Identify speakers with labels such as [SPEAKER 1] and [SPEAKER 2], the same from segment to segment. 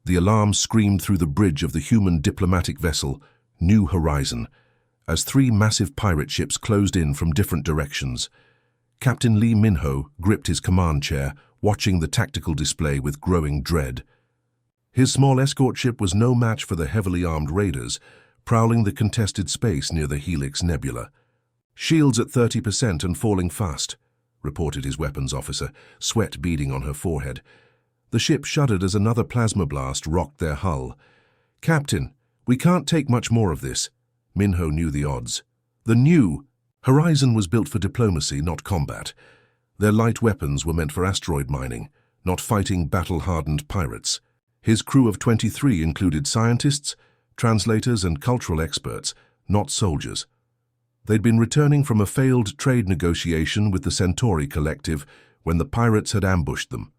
[SPEAKER 1] The alarm screamed through the bridge of the human diplomatic vessel, New Horizon, as three massive pirate ships closed in from different directions. Captain Lee Min-ho gripped his command chair, watching the tactical display with growing dread. His small escort ship was no match for the heavily armed raiders, prowling the contested space near the Helix Nebula. "Shields at 30% and falling fast," reported his weapons officer, sweat beading on her forehead. The ship shuddered as another plasma blast rocked their hull. "Captain, we can't take much more of this." Min-ho knew the odds. The New Horizon was built for diplomacy, not combat. Their light weapons were meant for asteroid mining, not fighting battle-hardened pirates. His crew of 23 included scientists, translators, and cultural experts, not soldiers. They'd been returning from a failed trade negotiation with the Centauri Collective when the pirates had ambushed them.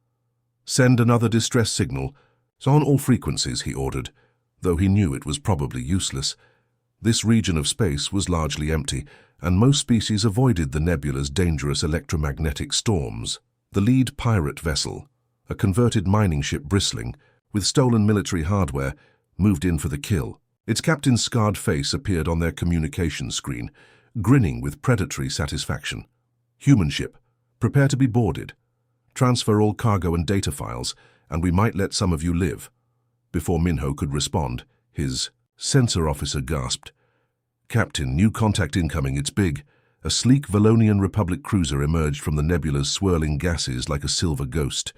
[SPEAKER 1] "Send another distress signal. On all frequencies," he ordered, though he knew it was probably useless. This region of space was largely empty, and most species avoided the nebula's dangerous electromagnetic storms. The lead pirate vessel, a converted mining ship bristling, with stolen military hardware, moved in for the kill. Its captain's scarred face appeared on their communication screen, grinning with predatory satisfaction. "Human ship, prepare to be boarded. Transfer all cargo and data files, and we might let some of you live." Before Min-ho could respond, his sensor officer gasped. "Captain, new contact incoming, it's big." A sleek Valonian Republic cruiser emerged from the nebula's swirling gases like a silver ghost.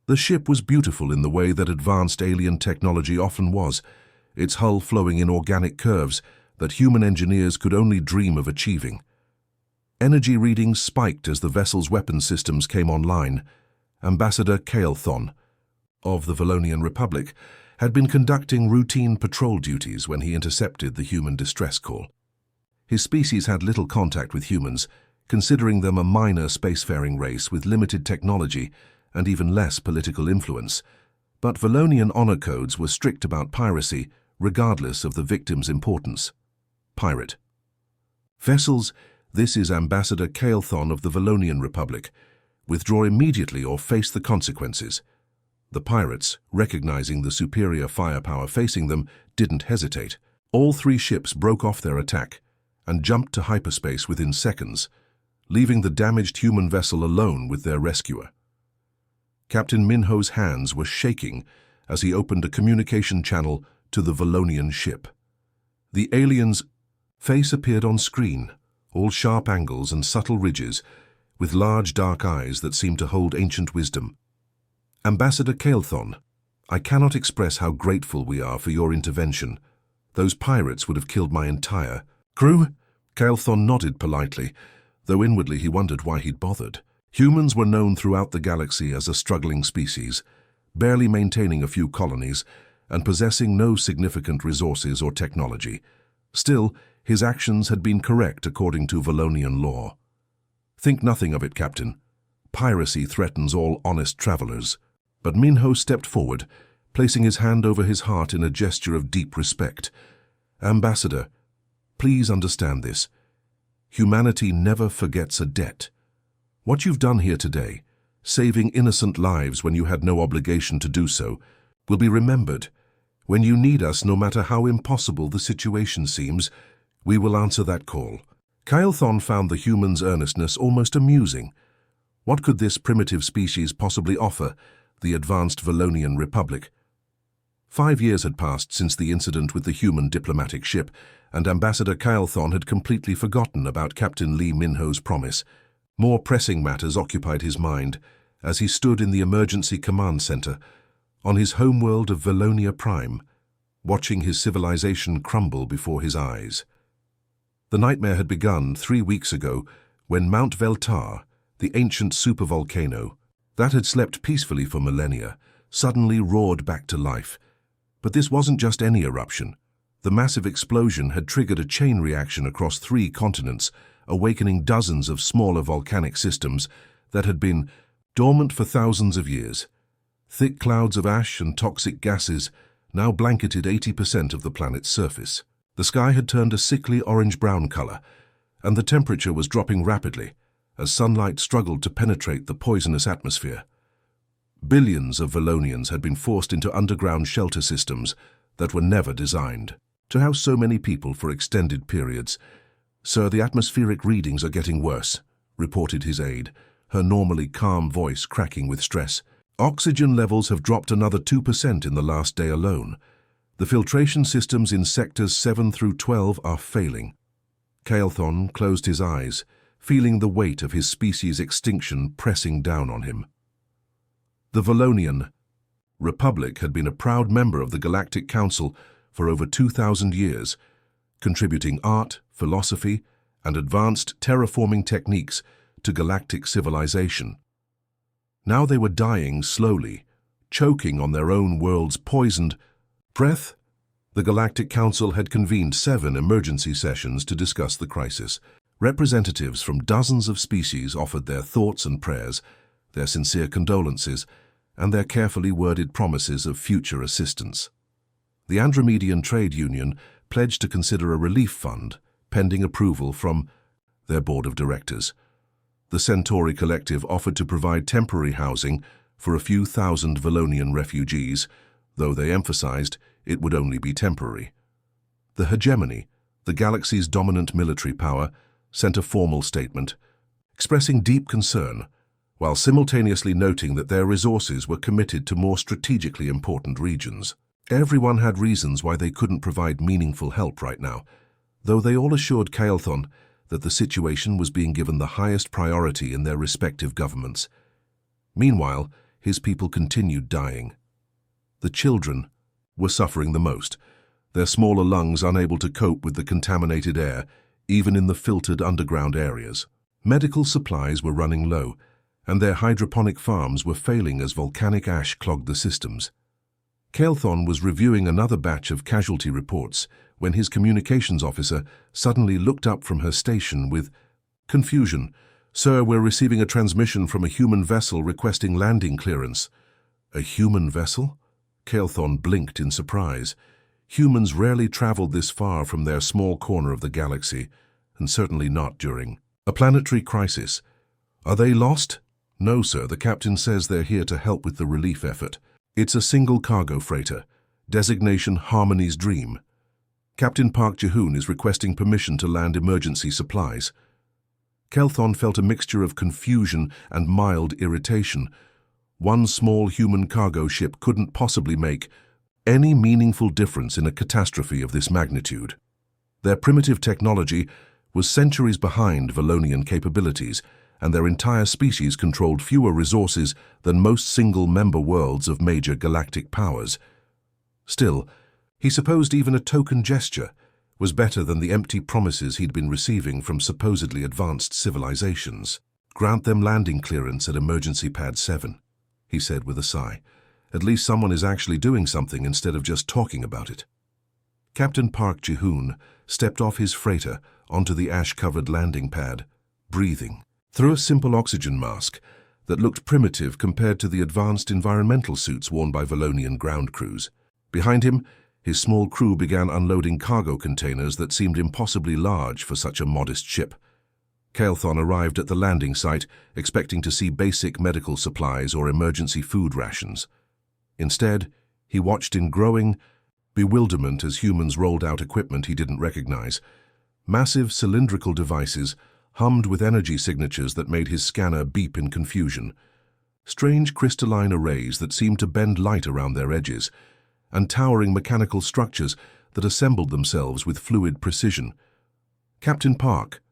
[SPEAKER 1] The ship was beautiful in the way that advanced alien technology often was, its hull flowing in organic curves that human engineers could only dream of achieving. Energy readings spiked as the vessel's weapon systems came online. Ambassador Kael'thon, of the Valonian Republic, had been conducting routine patrol duties when he intercepted the human distress call. His species had little contact with humans, considering them a minor spacefaring race with limited technology and even less political influence. But Valonian honor codes were strict about piracy, regardless of the victim's importance. Pirate. "Vessels, this is Ambassador Kael'thon of the Valonian Republic. Withdraw immediately or face the consequences." The pirates, recognizing the superior firepower facing them, didn't hesitate. All three ships broke off their attack and jumped to hyperspace within seconds, leaving the damaged human vessel alone with their rescuer. Captain Min-ho's hands were shaking as he opened a communication channel to the Valonian ship. The alien's face appeared on screen, all sharp angles and subtle ridges, with large dark eyes that seemed to hold ancient wisdom. "Ambassador Kael'thon, I cannot express how grateful we are for your intervention. Those pirates would have killed my entire crew." Kael'thon nodded politely, though inwardly he wondered why he'd bothered. Humans were known throughout the galaxy as a struggling species, barely maintaining a few colonies and possessing no significant resources or technology. Still, his actions had been correct according to Valonian law. "Think nothing of it, Captain. Piracy threatens all honest travelers." But Min-ho stepped forward, placing his hand over his heart in a gesture of deep respect. "Ambassador, please understand this. Humanity never forgets a debt. What you've done here today, saving innocent lives when you had no obligation to do so, will be remembered. When you need us, no matter how impossible the situation seems, we will answer that call." Kael'thon found the human's earnestness almost amusing. What could this primitive species possibly offer the advanced Valonian Republic? 5 years had passed since the incident with the human diplomatic ship, and Ambassador Kael'thon had completely forgotten about Captain Lee Min-ho's promise. More pressing matters occupied his mind as he stood in the emergency command center on his homeworld of Valonia Prime, watching his civilization crumble before his eyes. The nightmare had begun 3 weeks ago when Mount Veltar, the ancient supervolcano that had slept peacefully for millennia, suddenly roared back to life. But this wasn't just any eruption. The massive explosion had triggered a chain reaction across 3 continents, awakening dozens of smaller volcanic systems that had been dormant for thousands of years. Thick clouds of ash and toxic gases now blanketed 80% of the planet's surface. The sky had turned a sickly orange-brown color, and the temperature was dropping rapidly as sunlight struggled to penetrate the poisonous atmosphere. Billions of Valonians had been forced into underground shelter systems that were never designed to house so many people for extended periods. "Sir, the atmospheric readings are getting worse," reported his aide, her normally calm voice cracking with stress. "Oxygen levels have dropped another 2% in the last day alone. The filtration systems in sectors 7 through 12 are failing." Caelthon closed his eyes, feeling the weight of his species' extinction pressing down on him. The Valonian Republic had been a proud member of the Galactic Council for over 2,000 years, contributing art, philosophy, and advanced terraforming techniques to galactic civilization. Now they were dying slowly, choking on their own world's poisoned breath. The Galactic Council had convened 7 emergency sessions to discuss the crisis. Representatives from dozens of species offered their thoughts and prayers, their sincere condolences, and their carefully worded promises of future assistance. The Andromedian Trade Union pledged to consider a relief fund, pending approval from their board of directors. The Centauri Collective offered to provide temporary housing for a few thousand Valonian refugees, though they emphasized it would only be temporary. The Hegemony, the galaxy's dominant military power, sent a formal statement, expressing deep concern, while simultaneously noting that their resources were committed to more strategically important regions. Everyone had reasons why they couldn't provide meaningful help right now, though they all assured Caelthon that the situation was being given the highest priority in their respective governments. Meanwhile, his people continued dying. The children were suffering the most, their smaller lungs unable to cope with the contaminated air, even in the filtered underground areas. Medical supplies were running low, and their hydroponic farms were failing as volcanic ash clogged the systems. Caelthon was reviewing another batch of casualty reports when his communications officer suddenly looked up from her station with confusion. "Sir, we're receiving a transmission from a human vessel requesting landing clearance." "A human vessel?" Caelthon blinked in surprise. Humans rarely traveled this far from their small corner of the galaxy, and certainly not during a planetary crisis. "Are they lost?" "No, sir. The captain says they're here to help with the relief effort. It's a single cargo freighter. Designation Harmony's Dream. Captain Park Jihoon is requesting permission to land emergency supplies." Caelthon felt a mixture of confusion and mild irritation. One small human cargo ship couldn't possibly make any meaningful difference in a catastrophe of this magnitude. Their primitive technology was centuries behind Valonian capabilities, and their entire species controlled fewer resources than most single-member worlds of major galactic powers. Still, he supposed even a token gesture was better than the empty promises he'd been receiving from supposedly advanced civilizations. "Grant them landing clearance at Emergency Pad 7, he said with a sigh. "At least someone is actually doing something instead of just talking about it." Captain Park Jihoon stepped off his freighter onto the ash-covered landing pad, breathing through a simple oxygen mask that looked primitive compared to the advanced environmental suits worn by Valonian ground crews. Behind him, his small crew began unloading cargo containers that seemed impossibly large for such a modest ship. Caelthon arrived at the landing site expecting to see basic medical supplies or emergency food rations. Instead, he watched in growing bewilderment as humans rolled out equipment he didn't recognize. Massive cylindrical devices hummed with energy signatures that made his scanner beep in confusion. Strange crystalline arrays that seemed to bend light around their edges, and towering mechanical structures that assembled themselves with fluid precision. "Captain Park,"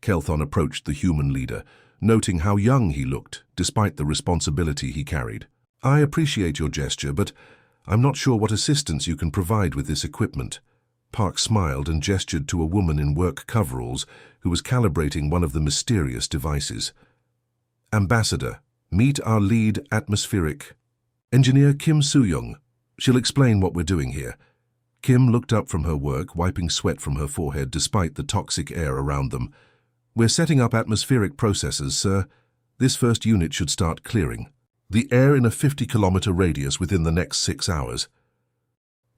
[SPEAKER 1] Caelthon approached the human leader, noting how young he looked despite the responsibility he carried. "I appreciate your gesture, but I'm not sure what assistance you can provide with this equipment." Park smiled and gestured to a woman in work coveralls who was calibrating one of the mysterious devices. "Ambassador, meet our lead atmospheric engineer Kim Soo-young. She'll explain what we're doing here." Kim looked up from her work, wiping sweat from her forehead despite the toxic air around them. "We're setting up atmospheric processors, sir. This first unit should start clearing the air in a 50-kilometer radius within the next 6 hours.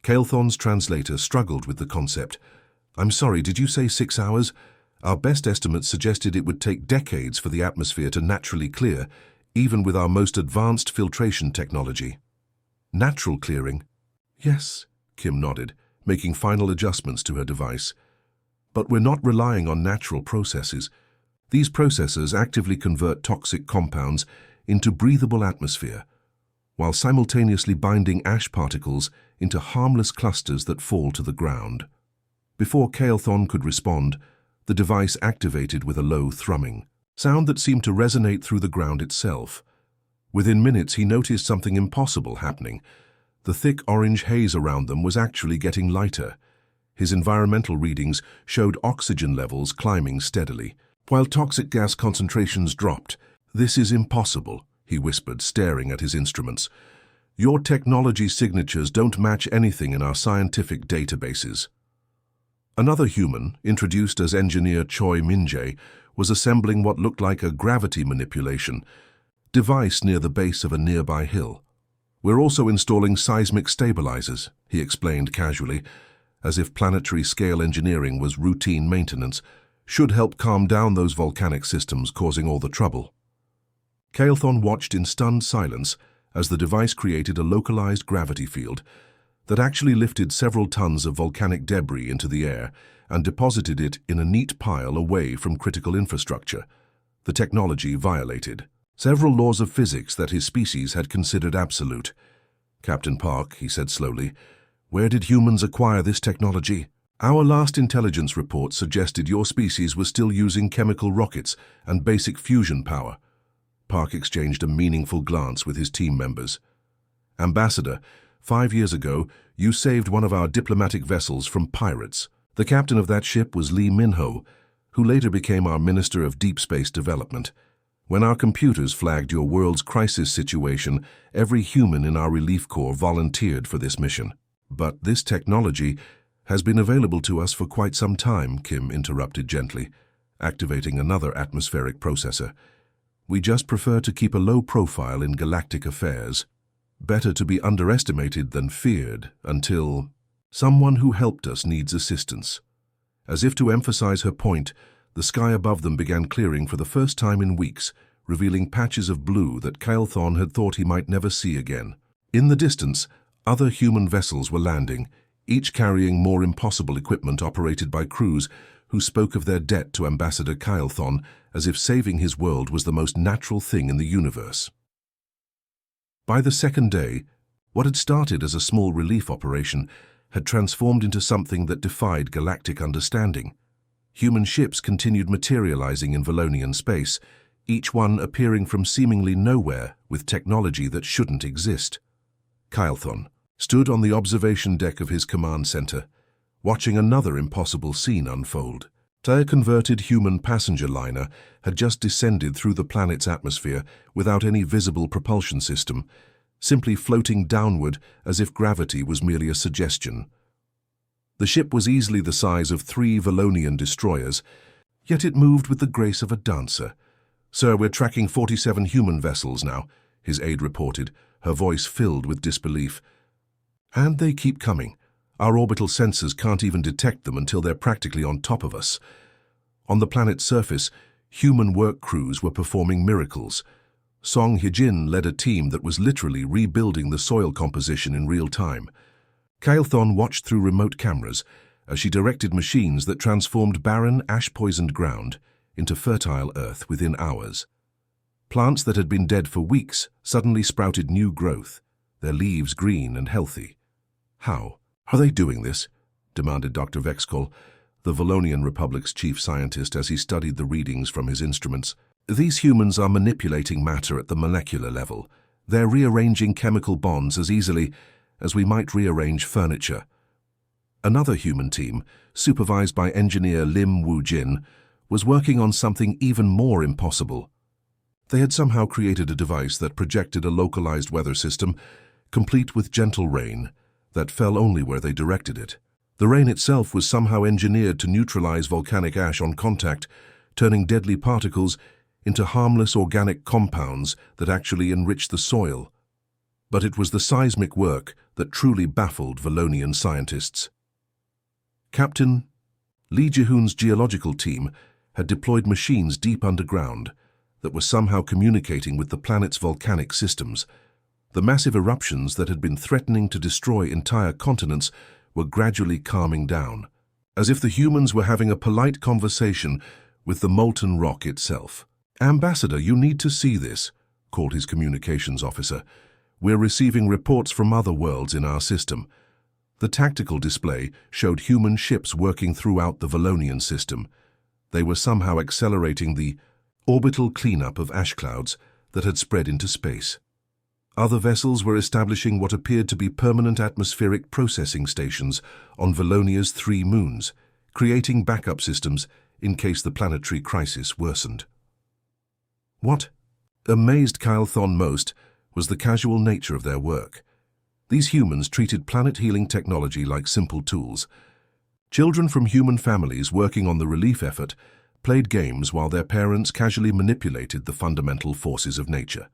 [SPEAKER 1] Caelthon's translator struggled with the concept. "I'm sorry, did you say 6 hours? Our best estimates suggested it would take decades for the atmosphere to naturally clear, even with our most advanced filtration technology. Natural clearing? Yes, Kim nodded, making final adjustments to her device. But we're not relying on natural processes. These processes actively convert toxic compounds into breathable atmosphere, while simultaneously binding ash particles into harmless clusters that fall to the ground. Before Kael'thon could respond, the device activated with a low thrumming, sound that seemed to resonate through the ground itself. Within minutes, he noticed something impossible happening. The thick orange haze around them was actually getting lighter. His environmental readings showed oxygen levels climbing steadily, while toxic gas concentrations dropped. "This is impossible," he whispered, staring at his instruments. "Your technology signatures don't match anything in our scientific databases." Another human, introduced as Engineer Choi Min-jae, was assembling what looked like a gravity manipulation device near the base of a nearby hill. "We're also installing seismic stabilizers," he explained casually, as if planetary-scale engineering was routine maintenance, "should help calm down those volcanic systems causing all the trouble." Kael'thon watched in stunned silence as the device created a localized gravity field that actually lifted several tons of volcanic debris into the air and deposited it in a neat pile away from critical infrastructure. The technology violated several laws of physics that his species had considered absolute. "Captain Park," he said slowly, "where did humans acquire this technology?" "Our last intelligence report suggested your species was still using chemical rockets and basic fusion power." Park exchanged a meaningful glance with his team members. "Ambassador, 5 years ago, you saved one of our diplomatic vessels from pirates. The captain of that ship was Lee Min-ho, who later became our Minister of Deep Space Development. When our computers flagged your world's crisis situation, every human in our relief corps volunteered for this mission." "But this technology has been available to us for quite some time," Kim interrupted gently, activating another atmospheric processor. "We just prefer to keep a low profile in galactic affairs. Better to be underestimated than feared until someone who helped us needs assistance." As if to emphasize her point, the sky above them began clearing for the first time in weeks, revealing patches of blue that Kael'thon had thought he might never see again. In the distance, other human vessels were landing, each carrying more impossible equipment operated by crews who spoke of their debt to Ambassador Kael'thon as if saving his world was the most natural thing in the universe. By the second day, what had started as a small relief operation had transformed into something that defied galactic understanding. Human ships continued materializing in Valonian space, each one appearing from seemingly nowhere with technology that shouldn't exist. Kael'thon stood on the observation deck of his command center, watching another impossible scene unfold. A converted human passenger liner had just descended through the planet's atmosphere without any visible propulsion system, simply floating downward as if gravity was merely a suggestion. The ship was easily the size of 3 Valonian destroyers, yet it moved with the grace of a dancer. "Sir, we're tracking 47 human vessels now," his aide reported, her voice filled with disbelief. "And they keep coming. Our orbital sensors can't even detect them until they're practically on top of us." On the planet's surface, human work crews were performing miracles. Song Hyejin led a team that was literally rebuilding the soil composition in real time. Kael'thon watched through remote cameras as she directed machines that transformed barren, ash-poisoned ground into fertile earth within hours. Plants that had been dead for weeks suddenly sprouted new growth, their leaves green and healthy. "How are they doing this?" demanded Dr. Vexkol, the Valonian Republic's chief scientist, as he studied the readings from his instruments. "These humans are manipulating matter at the molecular level. They're rearranging chemical bonds as easily as we might rearrange furniture." Another human team, supervised by engineer Lim Woo-jin, was working on something even more impossible. They had somehow created a device that projected a localized weather system, complete with gentle rain, that fell only where they directed it. The rain itself was somehow engineered to neutralize volcanic ash on contact, turning deadly particles into harmless organic compounds that actually enriched the soil. But it was the seismic work that truly baffled Valonian scientists. Captain Lee Ji-hoon's geological team had deployed machines deep underground, that were somehow communicating with the planet's volcanic systems. The massive eruptions that had been threatening to destroy entire continents were gradually calming down, as if the humans were having a polite conversation with the molten rock itself. "Ambassador, you need to see this," called his communications officer. "We're receiving reports from other worlds in our system." The tactical display showed human ships working throughout the Valonian system. They were somehow accelerating the orbital cleanup of ash clouds that had spread into space. Other vessels were establishing what appeared to be permanent atmospheric processing stations on Valonia's 3 moons, creating backup systems in case the planetary crisis worsened. What amazed Kylthon most was the casual nature of their work. These humans treated planet-healing technology like simple tools. Children from human families working on the relief effort played games while their parents casually manipulated the fundamental forces of nature.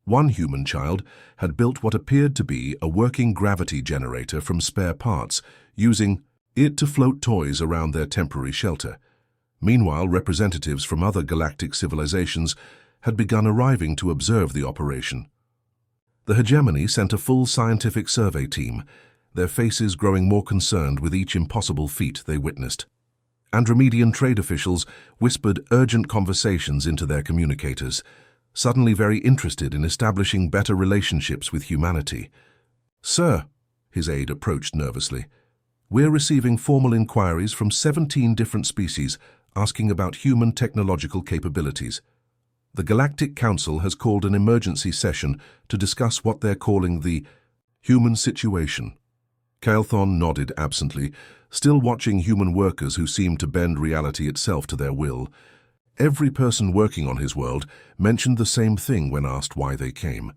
[SPEAKER 1] One human child had built what appeared to be a working gravity generator from spare parts, using it to float toys around their temporary shelter. Meanwhile, representatives from other galactic civilizations had begun arriving to observe the operation. The hegemony sent a full scientific survey team, their faces growing more concerned with each impossible feat they witnessed. Andromedian trade officials whispered urgent conversations into their communicators, suddenly very interested in establishing better relationships with humanity. "Sir," his aide approached nervously, "we're receiving formal inquiries from 17 different species asking about human technological capabilities. The Galactic Council has called an emergency session to discuss what they're calling the human situation." Kylthon nodded absently, still watching human workers who seemed to bend reality itself to their will. Every person working on his world mentioned the same thing when asked why they came.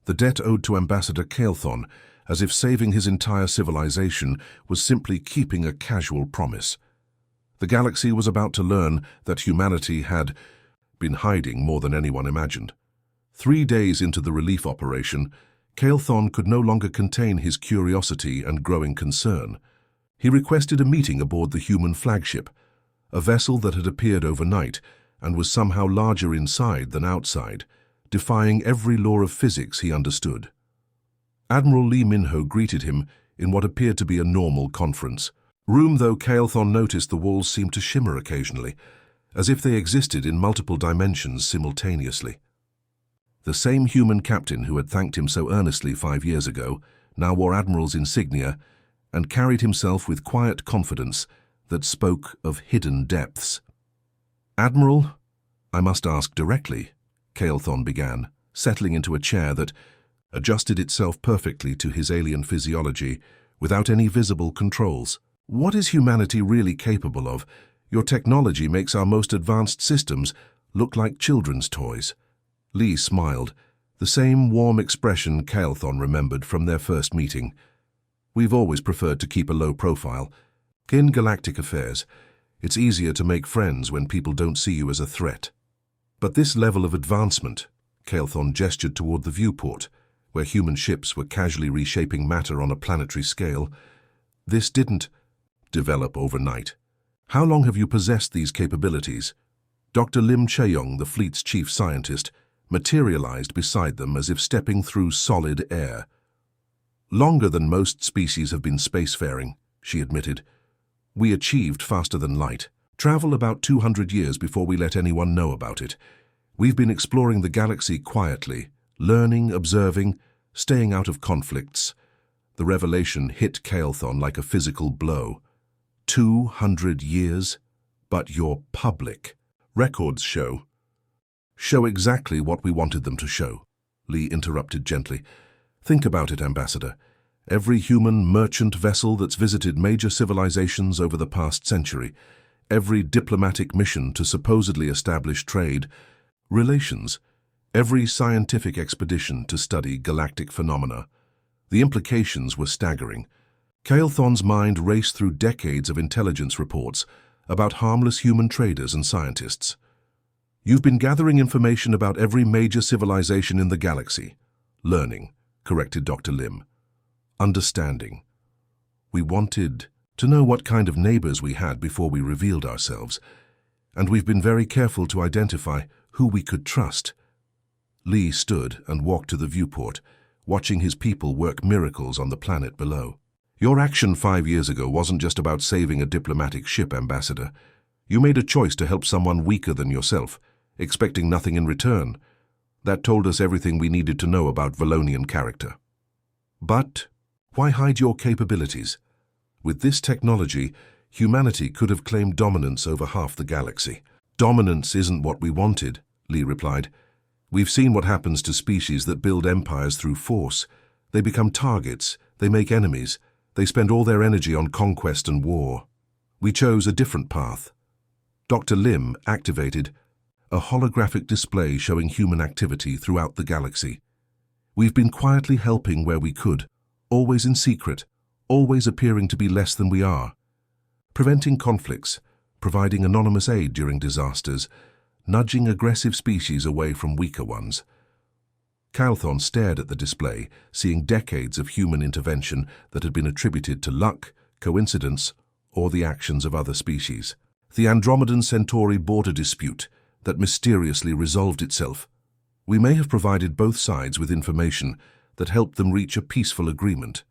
[SPEAKER 1] The debt owed to Ambassador Kylthon, as if saving his entire civilization was simply keeping a casual promise. The galaxy was about to learn that humanity had been hiding more than anyone imagined. 3 days into the relief operation, Kylthon could no longer contain his curiosity and growing concern. He requested a meeting aboard the human flagship, a vessel that had appeared overnight and was somehow larger inside than outside, defying every law of physics he understood. Admiral Lee Minho greeted him in what appeared to be a normal conference room, though Kylthon noticed the walls seemed to shimmer occasionally, as if they existed in multiple dimensions simultaneously. The same human captain who had thanked him so earnestly 5 years ago now wore Admiral's insignia and carried himself with quiet confidence that spoke of hidden depths. "Admiral, I must ask directly," Kylthon began, settling into a chair that adjusted itself perfectly to his alien physiology without any visible controls. "What is humanity really capable of? Your technology makes our most advanced systems look like children's toys." Lee smiled, the same warm expression Kylthon remembered from their first meeting. "We've always preferred to keep a low profile. In galactic affairs, it's easier to make friends when people don't see you as a threat. But this level of advancement," Kylthon gestured toward the viewport, where human ships were casually reshaping matter on a planetary scale, "this didn't develop overnight. How long have you possessed these capabilities?" Dr. Lim Cheong, the fleet's chief scientist, materialized beside them as if stepping through solid air. "Longer than most species have been spacefaring," she admitted. "We achieved faster than light. Travel about 200 years before we let anyone know about it. We've been exploring the galaxy quietly, learning, observing, staying out of conflicts." The revelation hit Kylthon like a physical blow. 200 years? But you're public. Records show exactly what we wanted them to show, Lee interrupted gently. "Think about it, Ambassador. Every human merchant vessel that's visited major civilizations over the past century, every diplomatic mission to supposedly establish trade relations, every scientific expedition to study galactic phenomena. The implications were staggering. Kylthon's mind raced through decades of intelligence reports about harmless human traders and scientists. "You've been gathering information about every major civilization in the galaxy." "Learning," corrected Dr. Lim. "Understanding. We wanted to know what kind of neighbors we had before we revealed ourselves, and we've been very careful to identify who we could trust. Lee stood and walked to the viewport, watching his people work miracles on the planet below. Your action 5 years ago wasn't just about saving a diplomatic ship, Ambassador. You made a choice to help someone weaker than yourself, expecting nothing in return. That told us everything we needed to know about Valonian character. But why hide your capabilities? With this technology, humanity could have claimed dominance over half the galaxy. Dominance isn't what we wanted, Lee replied. We've seen what happens to species that build empires through force. They become targets, they make enemies, they spend all their energy on conquest and war. We chose a different path. Dr. Lim activated a holographic display showing human activity throughout the galaxy. We've been quietly helping where we could, always in secret, always appearing to be less than we are. Preventing conflicts, providing anonymous aid during disasters, nudging aggressive species away from weaker ones. Calthon stared at the display, seeing decades of human intervention that had been attributed to luck, coincidence, or the actions of other species. The Andromedan-Centauri border dispute that mysteriously resolved itself. We may have provided both sides with information that helped them reach a peaceful agreement.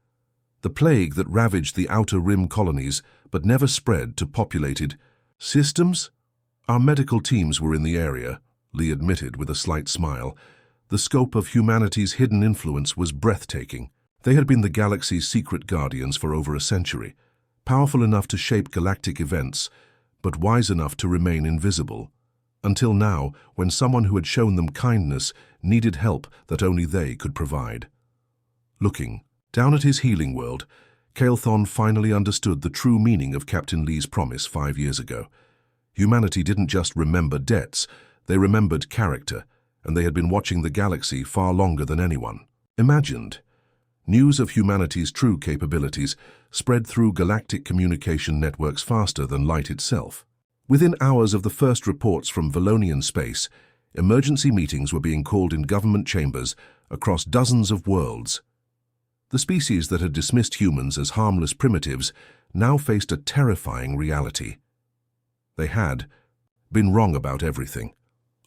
[SPEAKER 1] The plague that ravaged the outer rim colonies but never spread to populated systems? Our medical teams were in the area, Lee admitted with a slight smile. The scope of humanity's hidden influence was breathtaking. They had been the galaxy's secret guardians for over a century, powerful enough to shape galactic events, but wise enough to remain invisible. Until now, when someone who had shown them kindness needed help that only they could provide. Looking down at his healing world, Calthon finally understood the true meaning of Captain Lee's promise 5 years ago. Humanity didn't just remember debts, they remembered character, and they had been watching the galaxy far longer than anyone imagined. News of humanity's true capabilities spread through galactic communication networks faster than light itself. Within hours of the first reports from Valonian space, emergency meetings were being called in government chambers across dozens of worlds. The species that had dismissed humans as harmless primitives now faced a terrifying reality. They had been wrong about everything.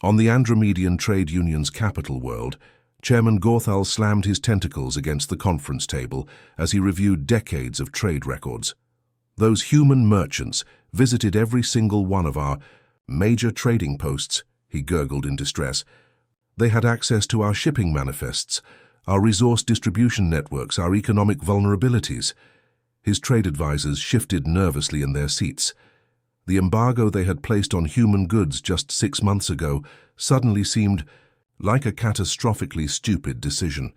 [SPEAKER 1] On the Andromedian Trade Union's capital world, Chairman Gorthal slammed his tentacles against the conference table as he reviewed decades of trade records. Those human merchants visited every single one of our major trading posts, he gurgled in distress. They had access to our shipping manifests, our resource distribution networks, our economic vulnerabilities. His trade advisors shifted nervously in their seats. The embargo they had placed on human goods just 6 months ago suddenly seemed like a catastrophically stupid decision.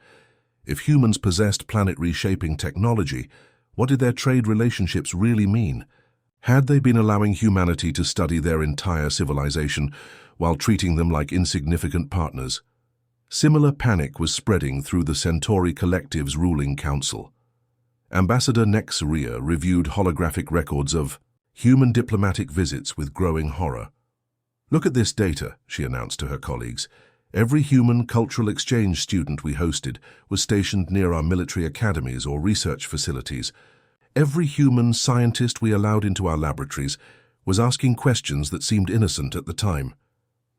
[SPEAKER 1] If humans possessed planet-reshaping technology, what did their trade relationships really mean? Had they been allowing humanity to study their entire civilization while treating them like insignificant partners? Similar panic was spreading through the Centauri Collective's ruling council. Ambassador Nexaria reviewed holographic records of human diplomatic visits with growing horror. Look at this data, she announced to her colleagues. Every human cultural exchange student we hosted was stationed near our military academies or research facilities. Every human scientist we allowed into our laboratories was asking questions that seemed innocent at the time.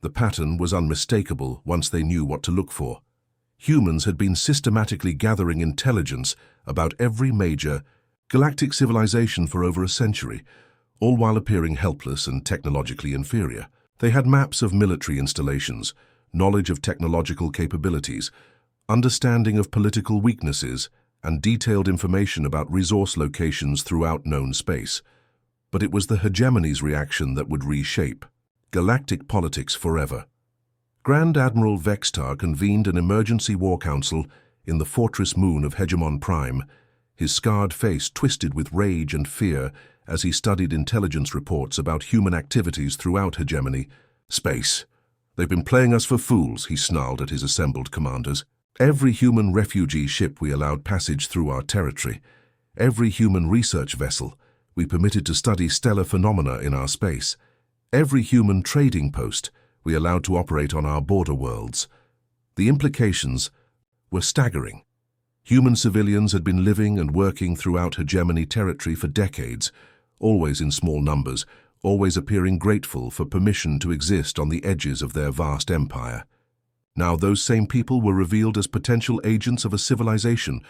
[SPEAKER 1] The pattern was unmistakable once they knew what to look for. Humans had been systematically gathering intelligence about every major galactic civilization for over a century, all while appearing helpless and technologically inferior. They had maps of military installations, knowledge of technological capabilities, understanding of political weaknesses, and detailed information about resource locations throughout known space. But it was the hegemony's reaction that would reshape galactic politics forever. Grand Admiral Vextar convened an emergency war council in the fortress moon of Hegemon Prime, his scarred face twisted with rage and fear as he studied intelligence reports about human activities throughout hegemony. Space. They've been playing us for fools, he snarled at his assembled commanders. Every human refugee ship we allowed passage through our territory, every human research vessel we permitted to study stellar phenomena in our space, every human trading post we allowed to operate on our border worlds. The implications were staggering. Human civilians had been living and working throughout hegemony territory for decades, always in small numbers, always appearing grateful for permission to exist on the edges of their vast empire. Now those same people were revealed as potential agents of a civilization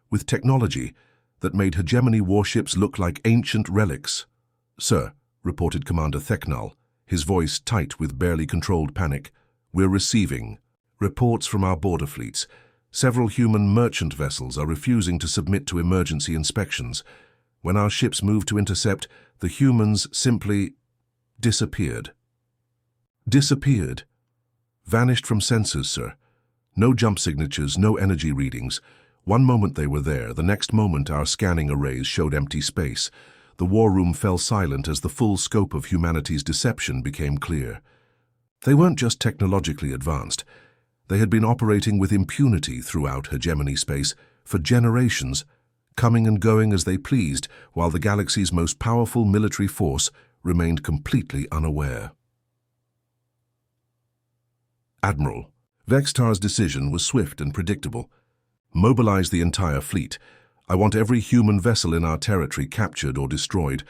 [SPEAKER 1] with technology that made hegemony warships look like ancient relics. "Sir," reported Commander Theknal, his voice tight with barely controlled panic, "we're receiving reports from our border fleets. Several human merchant vessels are refusing to submit to emergency inspections. When our ships moved to intercept, the humans simply disappeared." Disappeared? Vanished from sensors, sir. No jump signatures, no energy readings. One moment they were there, the next moment our scanning arrays showed empty space. The war room fell silent as the full scope of humanity's deception became clear. They weren't just technologically advanced. They had been operating with impunity throughout hegemony space for generations, coming and going as they pleased, while the galaxy's most powerful military force remained completely unaware. Admiral, Vextar's decision was swift and predictable. Mobilize the entire fleet. I want every human vessel in our territory captured or destroyed.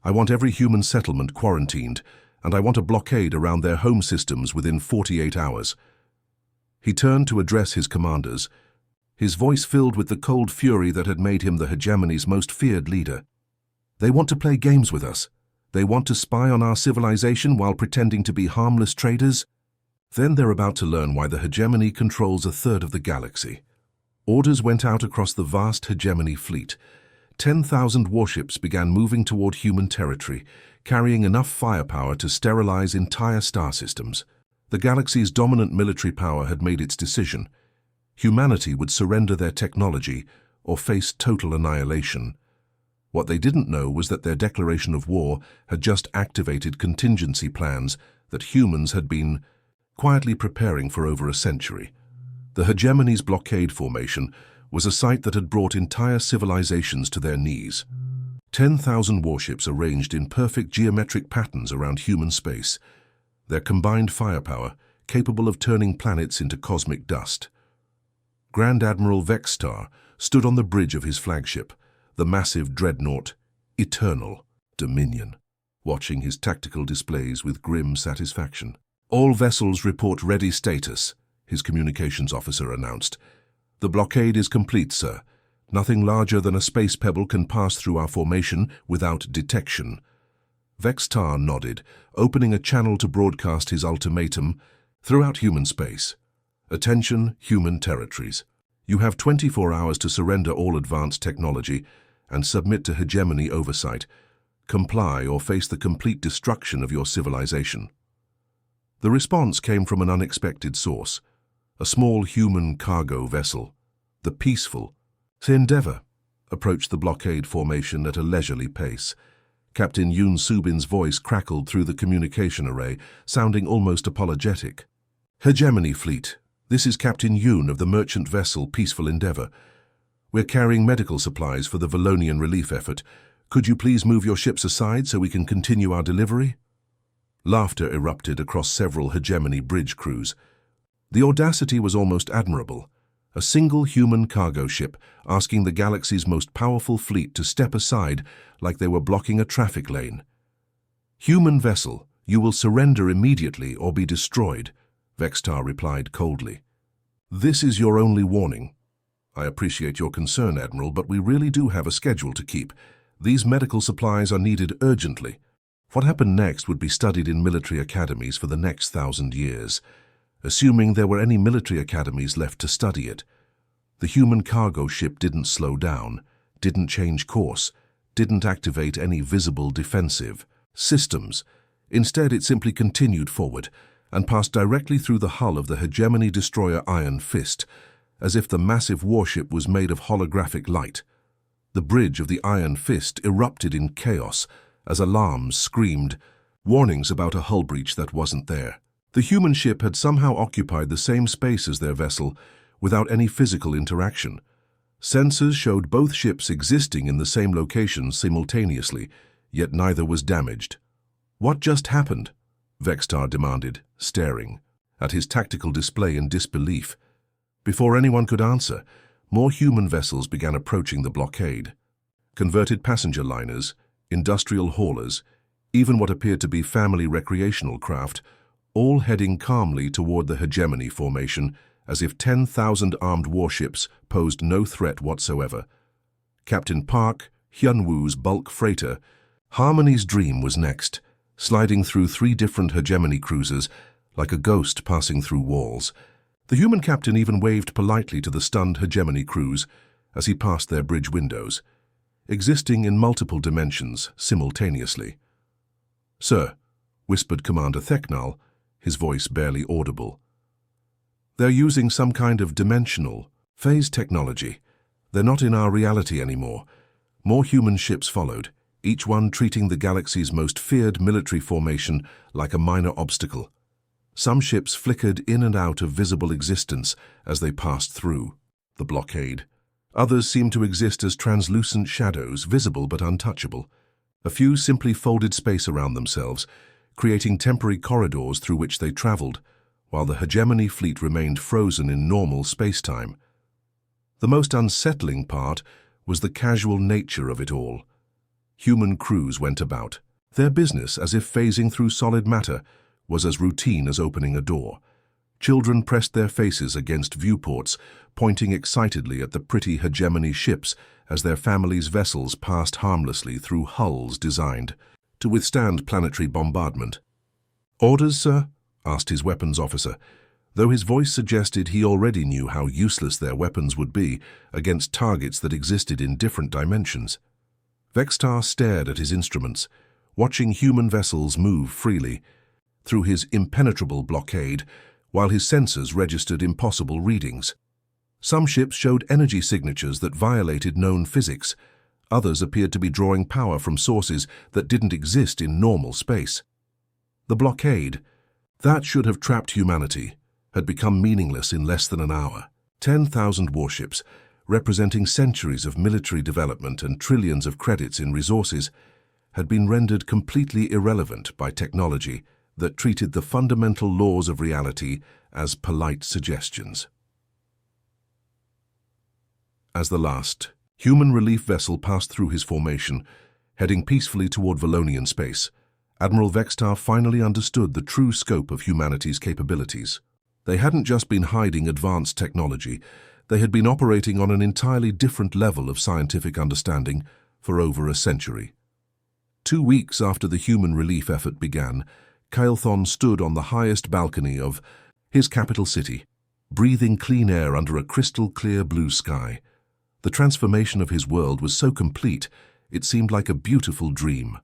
[SPEAKER 1] I want every human settlement quarantined, and I want a blockade around their home systems within 48 hours. He turned to address his commanders, his voice filled with the cold fury that had made him the hegemony's most feared leader. They want to play games with us. They want to spy on our civilization while pretending to be harmless traders. Then they're about to learn why the hegemony controls a third of the galaxy. Orders went out across the vast hegemony fleet. 10,000 warships began moving toward human territory, carrying enough firepower to sterilize entire star systems. The galaxy's dominant military power had made its decision. Humanity would surrender their technology or face total annihilation. What they didn't know was that their declaration of war had just activated contingency plans that humans had been quietly preparing for over a century. The hegemony's blockade formation was a sight that had brought entire civilizations to their knees. 10,000 warships arranged in perfect geometric patterns around human space, their combined firepower capable of turning planets into cosmic dust. Grand Admiral Vextar stood on the bridge of his flagship, the massive dreadnought Eternal Dominion, watching his tactical displays with grim satisfaction. "All vessels report ready status," his communications officer announced. "The blockade is complete, sir. Nothing larger than a space pebble can pass through our formation without detection." Vextar nodded, opening a channel to broadcast his ultimatum throughout human space. "Attention, human territories. You have 24 hours to surrender all advanced technology and submit to hegemony oversight. Comply or face the complete destruction of your civilization." The response came from an unexpected source. A small human cargo vessel, the peaceful Endeavour, approached the blockade formation at a leisurely pace. Captain Yoon Subin's voice crackled through the communication array, sounding almost apologetic. "Hegemony Fleet, this is Captain Yoon of the merchant vessel Peaceful Endeavour. We're carrying medical supplies for the Valonian relief effort. Could you please move your ships aside so we can continue our delivery?" Laughter erupted across several hegemony bridge crews. The audacity was almost admirable. A single human cargo ship asking the galaxy's most powerful fleet to step aside like they were blocking a traffic lane. "Human vessel, you will surrender immediately or be destroyed," Vextar replied coldly. "This is your only warning. I appreciate your concern, Admiral, but we really do have a schedule to keep. These medical supplies are needed urgently. What happened next would be studied in military academies for the next 1,000 years. Assuming there were any military academies left to study it. The human cargo ship didn't slow down, didn't change course, didn't activate any visible defensive systems. Instead, it simply continued forward and passed directly through the hull of the hegemony destroyer Iron Fist, as if the massive warship was made of holographic light. The bridge of the Iron Fist erupted in chaos as alarms screamed, warnings about a hull breach that wasn't there. The human ship had somehow occupied the same space as their vessel without any physical interaction. Sensors showed both ships existing in the same location simultaneously, yet neither was damaged. "What just happened?" Vextar demanded, staring at his tactical display in disbelief. Before anyone could answer, more human vessels began approaching the blockade. Converted passenger liners, industrial haulers, even what appeared to be family recreational craft, all heading calmly toward the hegemony formation as if 10,000 armed warships posed no threat whatsoever. Captain Park Hyunwoo's bulk freighter, Harmony's Dream, was next, sliding through 3 different hegemony cruisers like a ghost passing through walls. The human captain even waved politely to the stunned hegemony crews as he passed their bridge windows, existing in multiple dimensions simultaneously. "Sir," whispered Commander Theknal, his voice barely audible. "They're using some kind of dimensional phase technology. They're not in our reality anymore." More human ships followed, each one treating the galaxy's most feared military formation like a minor obstacle. Some ships flickered in and out of visible existence as they passed through the blockade. Others seemed to exist as translucent shadows, visible but untouchable. A few simply folded space around themselves, creating temporary corridors through which they traveled, while the hegemony fleet remained frozen in normal space-time. The most unsettling part was the casual nature of it all. Human crews went about their business as if phasing through solid matter was as routine as opening a door. Children pressed their faces against viewports, pointing excitedly at the pretty hegemony ships as their families' vessels passed harmlessly through hulls designed to withstand planetary bombardment. "Orders, sir?" asked his weapons officer, though his voice suggested he already knew how useless their weapons would be against targets that existed in different dimensions. Vextar stared at his instruments, watching human vessels move freely through his impenetrable blockade, while his sensors registered impossible readings. Some ships showed energy signatures that violated known physics. Others appeared to be drawing power from sources that didn't exist in normal space. The blockade, that should have trapped humanity, had become meaningless in less than an hour. 10,000 warships, representing centuries of military development and trillions of credits in resources, had been rendered completely irrelevant by technology that treated the fundamental laws of reality as polite suggestions. As the last human relief vessel passed through his formation, heading peacefully toward Valonian space, Admiral Vextar finally understood the true scope of humanity's capabilities. They hadn't just been hiding advanced technology, they had been operating on an entirely different level of scientific understanding for over a century. 2 weeks after the human relief effort began, Kael'thon stood on the highest balcony of his capital city, breathing clean air under a crystal-clear blue sky. The transformation of his world was so complete, it seemed like a beautiful dream.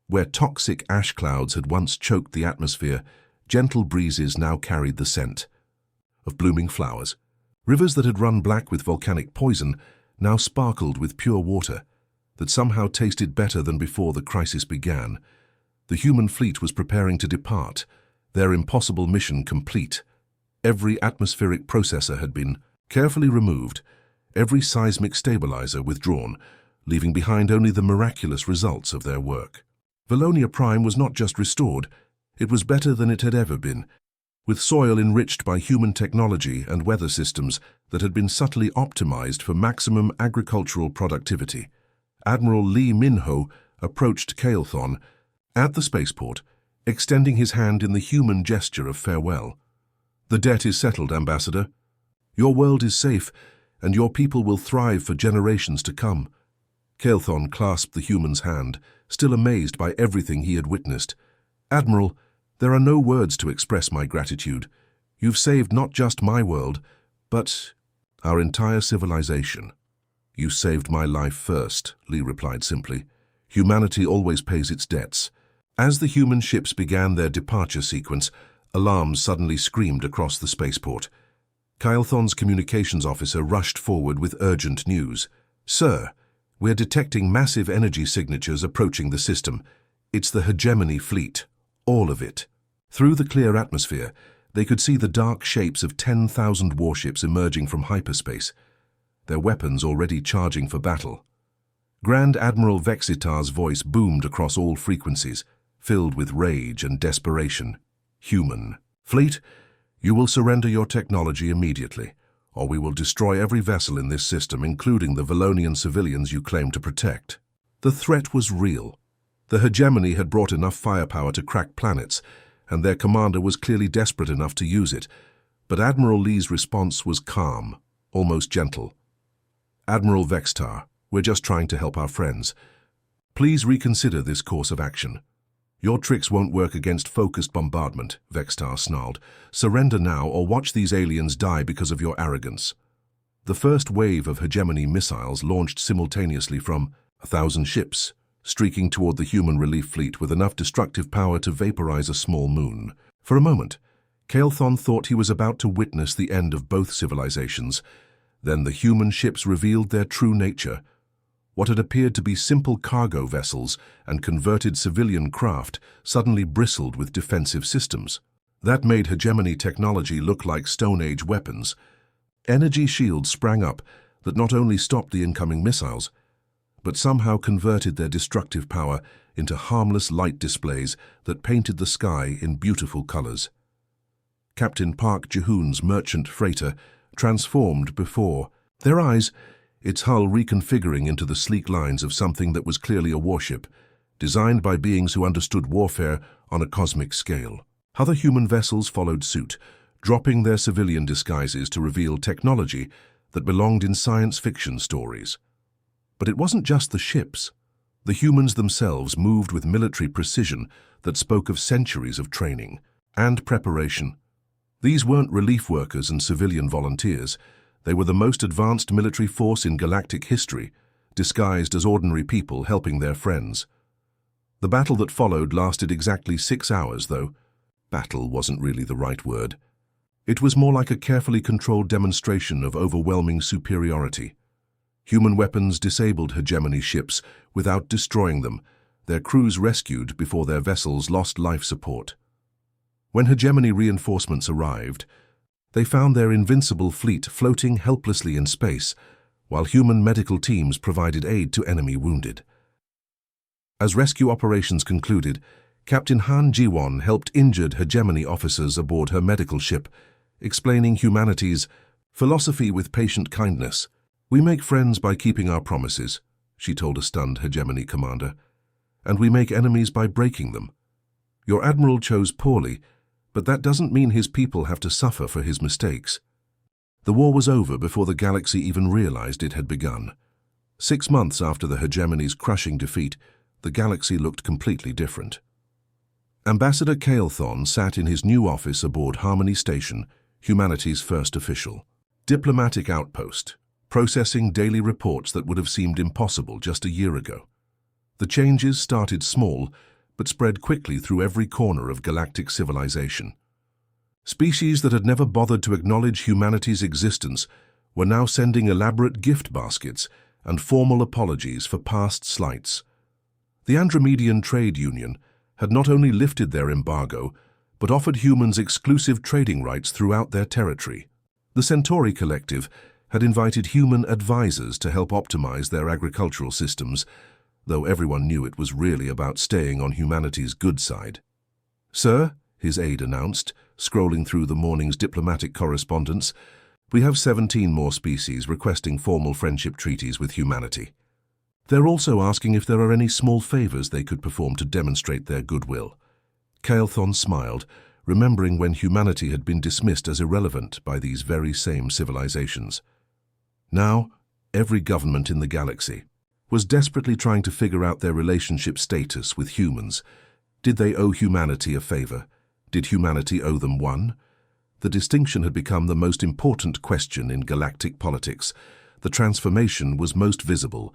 [SPEAKER 1] Where toxic ash clouds had once choked the atmosphere, gentle breezes now carried the scent of blooming flowers. Rivers that had run black with volcanic poison now sparkled with pure water that somehow tasted better than before the crisis began. The human fleet was preparing to depart, their impossible mission complete. Every atmospheric processor had been carefully removed, every seismic stabilizer withdrawn, leaving behind only the miraculous results of their work. Valonia Prime was not just restored, it was better than it had ever been, with soil enriched by human technology and weather systems that had been subtly optimized for maximum agricultural productivity. Admiral Lee Minho approached Kael'thon at the spaceport, extending his hand in the human gesture of farewell. "The debt is settled, Ambassador. Your world is safe, and your people will thrive for generations to come." Kael'thon clasped the human's hand, still amazed by everything he had witnessed. "Admiral, there are no words to express my gratitude. You've saved not just my world, but our entire civilization." "You saved my life first," Lee replied simply. "Humanity always pays its debts." As the human ships began their departure sequence, alarms suddenly screamed across the spaceport. Kael'thon's communications officer rushed forward with urgent news. "Sir, we're detecting massive energy signatures approaching the system. It's the hegemony fleet. All of it." Through the clear atmosphere, they could see the dark shapes of 10,000 warships emerging from hyperspace, their weapons already charging for battle. Grand Admiral Vexitar's voice boomed across all frequencies, filled with rage and desperation. "Human fleet, you will surrender your technology immediately, or we will destroy every vessel in this system, including the Valonian civilians you claim to protect." The threat was real. The hegemony had brought enough firepower to crack planets, and their commander was clearly desperate enough to use it. But Admiral Lee's response was calm, almost gentle. "Admiral Vextar, we're just trying to help our friends. Please reconsider this course of action. Your tricks won't work against focused bombardment," Vextar snarled. "Surrender now or watch these aliens die because of your arrogance." The first wave of hegemony missiles launched simultaneously from 1,000 ships, streaking toward the human relief fleet with enough destructive power to vaporize a small moon. For a moment, Kael'thon thought he was about to witness the end of both civilizations. Then the human ships revealed their true nature. What had appeared to be simple cargo vessels and converted civilian craft suddenly bristled with defensive systems. That made hegemony technology look like Stone Age weapons. Energy shields sprang up that not only stopped the incoming missiles, but somehow converted their destructive power into harmless light displays that painted the sky in beautiful colors. Captain Park Ji-hoon's merchant freighter transformed before their eyes, its hull reconfiguring into the sleek lines of something that was clearly a warship, designed by beings who understood warfare on a cosmic scale. Other human vessels followed suit, dropping their civilian disguises to reveal technology that belonged in science fiction stories. But it wasn't just the ships. The humans themselves moved with military precision that spoke of centuries of training and preparation. These weren't relief workers and civilian volunteers. They were the most advanced military force in galactic history, disguised as ordinary people helping their friends. The battle that followed lasted exactly 6 hours, though. Battle wasn't really the right word. It was more like a carefully controlled demonstration of overwhelming superiority. Human weapons disabled hegemony ships without destroying them, their crews rescued before their vessels lost life support. When hegemony reinforcements arrived, they found their invincible fleet floating helplessly in space, while human medical teams provided aid to enemy wounded. As rescue operations concluded, Captain Han Ji-won helped injured hegemony officers aboard her medical ship, explaining humanity's philosophy with patient kindness. "We make friends by keeping our promises," she told a stunned hegemony commander, "and we make enemies by breaking them. Your admiral chose poorly, but that doesn't mean his people have to suffer for his mistakes." The war was over before the galaxy even realized it had begun. 6 months after the hegemony's crushing defeat, the galaxy looked completely different. Ambassador Kael'thon sat in his new office aboard Harmony Station, humanity's first official diplomatic outpost, processing daily reports that would have seemed impossible just a year ago. The changes started small, but spread quickly through every corner of galactic civilization. Species that had never bothered to acknowledge humanity's existence were now sending elaborate gift baskets and formal apologies for past slights. The Andromedian Trade Union had not only lifted their embargo, but offered humans exclusive trading rights throughout their territory. The Centauri Collective had invited human advisors to help optimize their agricultural systems, though everyone knew it was really about staying on humanity's good side. "Sir," his aide announced, scrolling through the morning's diplomatic correspondence, "we have 17 more species requesting formal friendship treaties with humanity. They're also asking if there are any small favors they could perform to demonstrate their goodwill." Kael'thon smiled, remembering when humanity had been dismissed as irrelevant by these very same civilizations. Now, every government in the galaxy was desperately trying to figure out their relationship status with humans. Did they owe humanity a favor? Did humanity owe them one? The distinction had become the most important question in galactic politics. The transformation was most visible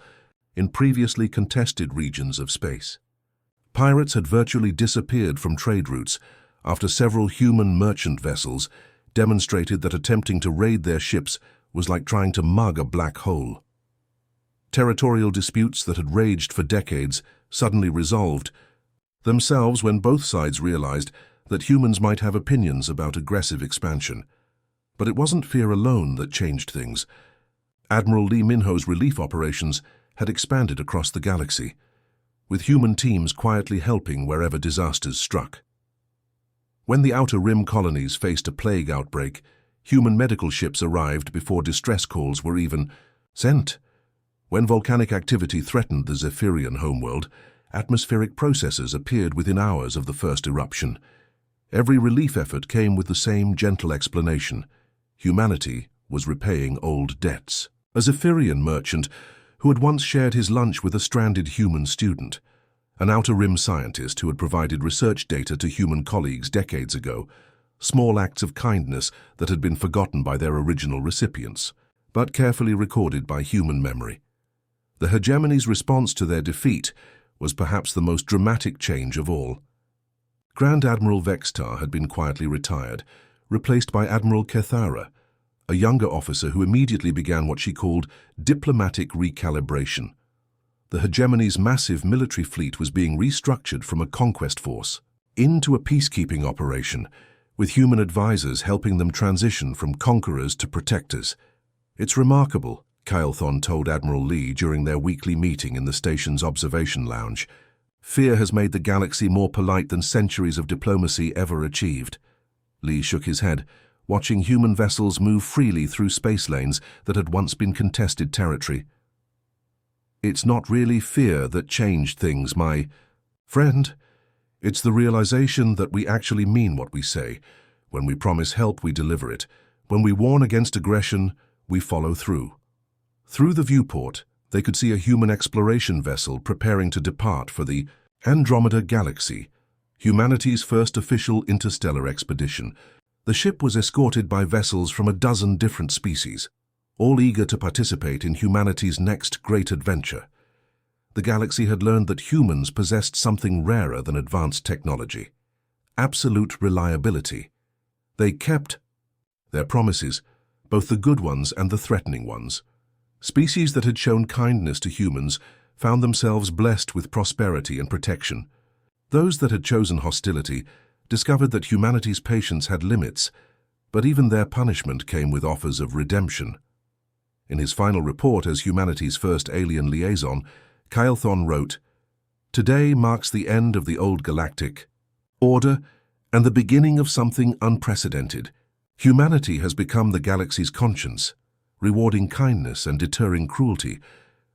[SPEAKER 1] in previously contested regions of space. Pirates had virtually disappeared from trade routes after several human merchant vessels demonstrated that attempting to raid their ships was like trying to mug a black hole. Territorial disputes that had raged for decades suddenly resolved themselves when both sides realized that humans might have opinions about aggressive expansion. But it wasn't fear alone that changed things. Admiral Lee Min-ho's relief operations had expanded across the galaxy, with human teams quietly helping wherever disasters struck. When the Outer Rim colonies faced a plague outbreak, human medical ships arrived before distress calls were even sent. When volcanic activity threatened the Zephyrian homeworld, atmospheric processes appeared within hours of the first eruption. Every relief effort came with the same gentle explanation. Humanity was repaying old debts. A Zephyrian merchant who had once shared his lunch with a stranded human student, an Outer Rim scientist who had provided research data to human colleagues decades ago, small acts of kindness that had been forgotten by their original recipients, but carefully recorded by human memory. The hegemony's response to their defeat was perhaps the most dramatic change of all. Grand Admiral Vextar had been quietly retired, replaced by Admiral Kethara, a younger officer who immediately began what she called diplomatic recalibration. The hegemony's massive military fleet was being restructured from a conquest force into a peacekeeping operation, with human advisors helping them transition from conquerors to protectors. "It's remarkable," Kylethon told Admiral Lee during their weekly meeting in the station's observation lounge. "Fear has made the galaxy more polite than centuries of diplomacy ever achieved." Lee shook his head, watching human vessels move freely through space lanes that had once been contested territory. "It's not really fear that changed things, my friend. It's the realization that we actually mean what we say. When we promise help, we deliver it. When we warn against aggression, we follow through." Through the viewport, they could see a human exploration vessel preparing to depart for the Andromeda Galaxy, humanity's first official interstellar expedition. The ship was escorted by vessels from a dozen different species, all eager to participate in humanity's next great adventure. The galaxy had learned that humans possessed something rarer than advanced technology: absolute reliability. They kept their promises, both the good ones and the threatening ones. Species that had shown kindness to humans found themselves blessed with prosperity and protection. Those that had chosen hostility discovered that humanity's patience had limits, but even their punishment came with offers of redemption. In his final report as humanity's first alien liaison, Kylethon wrote, "Today marks the end of the old galactic order and the beginning of something unprecedented. Humanity has become the galaxy's conscience, rewarding kindness and deterring cruelty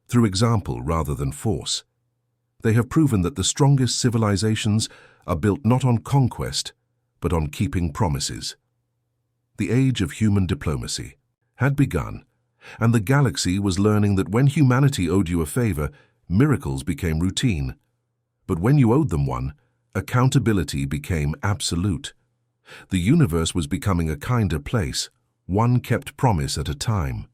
[SPEAKER 1] through example rather than force. They have proven that the strongest civilizations are built not on conquest, but on keeping promises." The age of human diplomacy had begun, and the galaxy was learning that when humanity owed you a favor, miracles became routine. But when you owed them one, accountability became absolute. The universe was becoming a kinder place, one kept promise at a time.